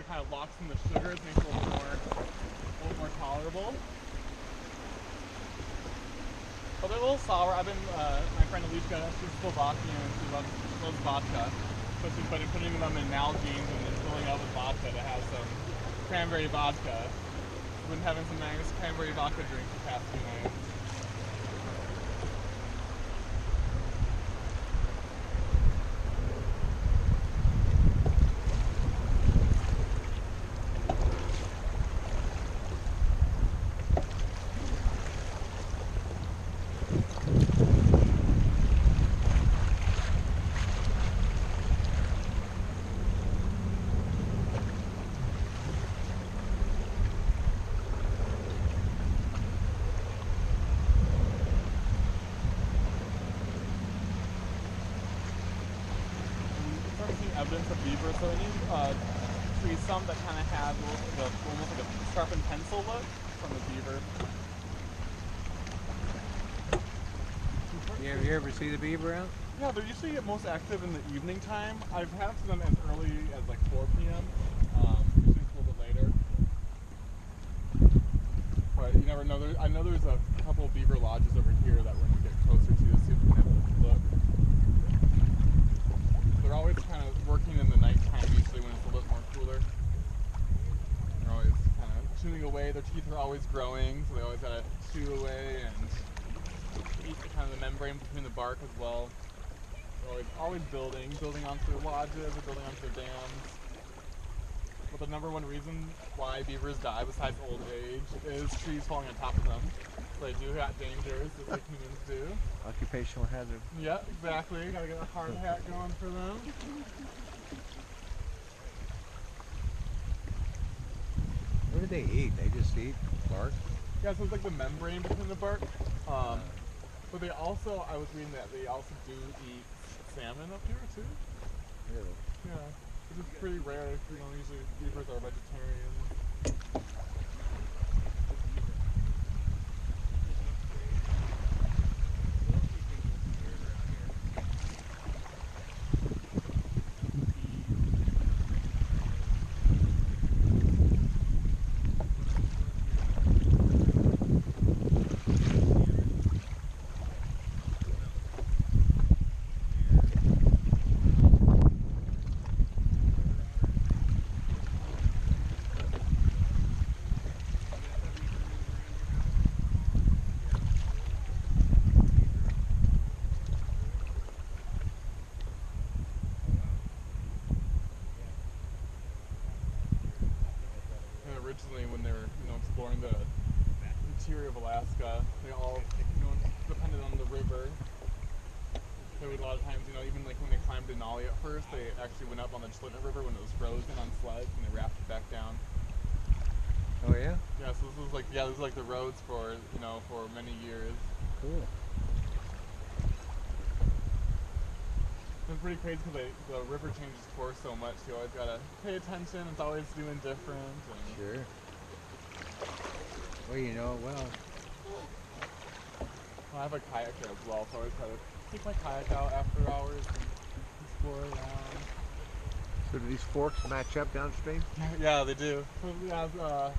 kind of locks in the sugars, makes it a little more tolerable. But they're a little sour. I've been, my friend Alicia, she's Slovakian and she loves vodka. So she's been putting them in Nalgene's and then filling up with vodka to have some cranberry vodka. We've been having some nice cranberry vodka drinks the past few nights. Evidence of beaver, so any tree stump that kind of have almost like a sharpened pencil look from the beaver. You ever see the beaver out? Yeah, they're usually most active in the evening time. I've had them as early as like 4 p.m. Usually it's a little bit later. But you never know. I know there's a couple of beaver lodges over here that we're going to get closer to see if we can have a look. They're always kind of working in the nighttime, usually when it's a little more cooler. They're always kind of chewing away. Their teeth are always growing, so they always gotta chew away and eat kind of the membrane between the bark as well. They're always building onto their lodges or building onto their dams. But the number one reason why beavers die, besides old age, is trees falling on top of them. So they do got dangers, just like humans do. Occupational hazard. Yeah, exactly. Gotta get a hard hat going for them. What do they eat? They just eat bark? Yeah, so it's like the membrane between the bark. But they also, I was reading that they also do eat salmon up here too. Really? Yeah, which is pretty rare. You know, usually beavers are vegetarian. Originally, when they were, exploring the interior of Alaska, they all, depended on the river. They would a lot of times, even like when they climbed Denali at first, they actually went up on the Talkeetna River when it was frozen on sleds, and they rafted back down. Oh yeah? Yeah, so this was like the roads for, for many years. Cool. It's pretty crazy because the river changes course so much. You always gotta pay attention. It's always doing different. And sure. Well, I have a kayak here as well, so I always try to take my kayak out after hours and explore around. So do these forks match up downstream? Yeah, they do. So we have, we'll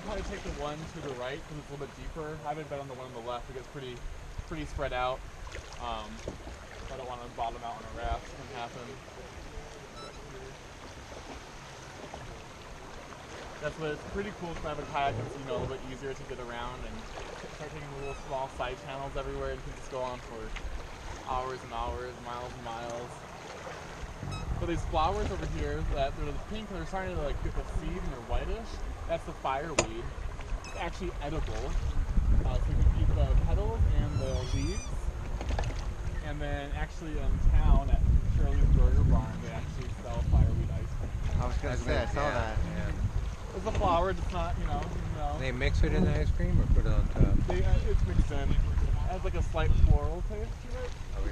probably take the one to the right because it's a little bit deeper. I haven't been on the one on the left. It gets pretty spread out. I don't want to bottom out on a raft. It can happen. That's what it's pretty cool because I have a kayak. It's a little bit easier to get around and start taking little small side channels everywhere. And you can just go on for hours and hours, miles and miles. So these flowers over here, they're the pink and they're starting to get the seed and they're whitish. That's the fireweed. It's actually edible. So you can eat the petals and the leaves. And then actually in town at Shirley's Burger Barn, they actually sell fireweed ice cream. I was going to say, I saw that. Yeah. It's a flower, it's not, They mix it in the ice cream or put it on top? It's mixed in. It has like a slight floral taste to it. Oh, yeah.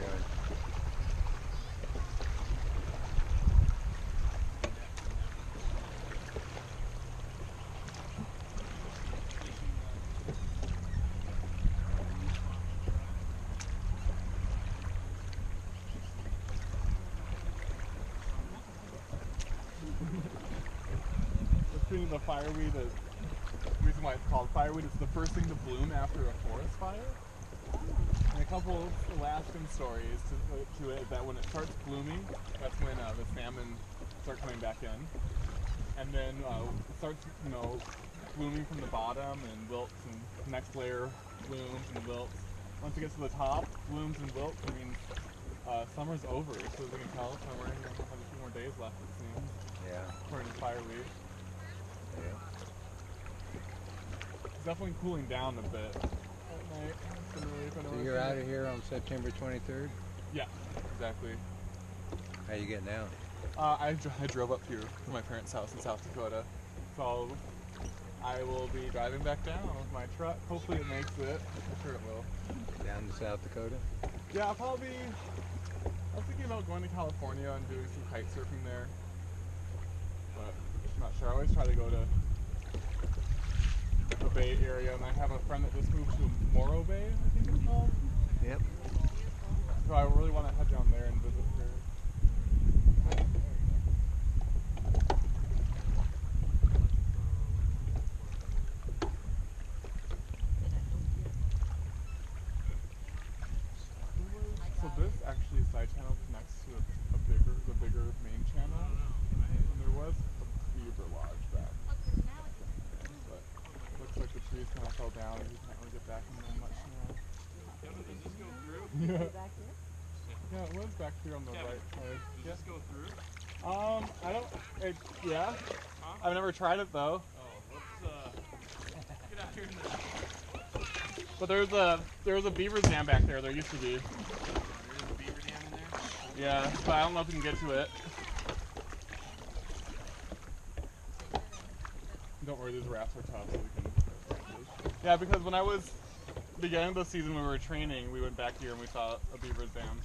actually the fireweed is, the reason why it's called fireweed, it's the first thing to bloom after a forest fire. And a couple of Alaskan stories to it is that when it starts blooming, that's when the salmon start coming back in. And then it starts, blooming from the bottom and wilts, and the next layer blooms and wilts. Once it gets to the top, blooms and wilts, it means summer's over. So as you can tell, summer has a few more days left, it seems. Yeah. According to fireweed. Yeah. It's definitely cooling down a bit at night. So you're out of here on September 23rd? Yeah, exactly. How you getting out? I drove up here to my parents' house in South Dakota. So I will be driving back down with my truck. Hopefully it makes it. I'm sure it will. Down to South Dakota? Yeah, I'll probably... I was thinking about going to California and doing some kite surfing there. But I'm not sure. I always try to go to the Bay Area, and I have a friend that just moved to Morro Bay, I think it's called. Yep. So I really want to head down there and visit her. So this actually side channel connects to the bigger main channel, and there was a beaver lodge back. But it looks like the trees kind of fell down, and you can't really get back in there much now. Kevin, does this go through? Yeah. Back here? Yeah, it was back here on the Kevin, right side. Does this go through? I don't. Yeah. Huh? I've never tried it though. Oh, let's get out here in the... But there's a beaver dam back there. There used to be. There's a beaver dam in there? Yeah, but I don't know if we can get to it. Don't worry, these rafts are tough, so we can. Yeah, because when I was beginning of the season, when we were training, we went back here and we saw a beaver dam.